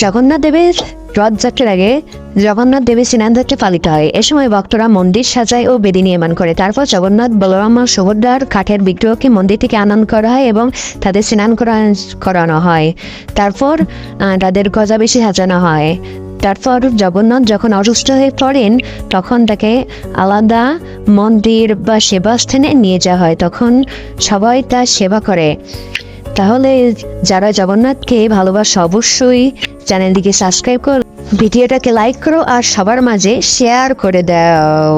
জগন্নাথ দেবের রথযাত্রার আগে জগন্নাথ দেবের স্নানযাত্রা পালিত হয়। এ সময় ভক্তরা মন্দির সাজায় ও বেদি নির্মাণ করে। তারপর জগন্নাথ, বলরাম ও সুভদ্রার কাঠের বিগ্রহকে মন্দির থেকে আনয়ন করা হয় এবং তাদের স্নান করানো হয়। তারপর তাদের গজা বেশি সাজানো হয়। তারপর জগন্নাথ যখন অসুস্থ হয়ে পড়েন তখন তাকে আলাদা মন্দির বা সেবাস্থানে নিয়ে যাওয়া হয়, তখন সবাই তার সেবা করে। তাহলে যারা জগন্নাথকে ভালোবাসে অবশ্যই চ্যানেলটিকে সাবস্ক্রাইব করো, ভিডিওটাকে লাইক করো আর সবার মাঝে শেয়ার করে দাও।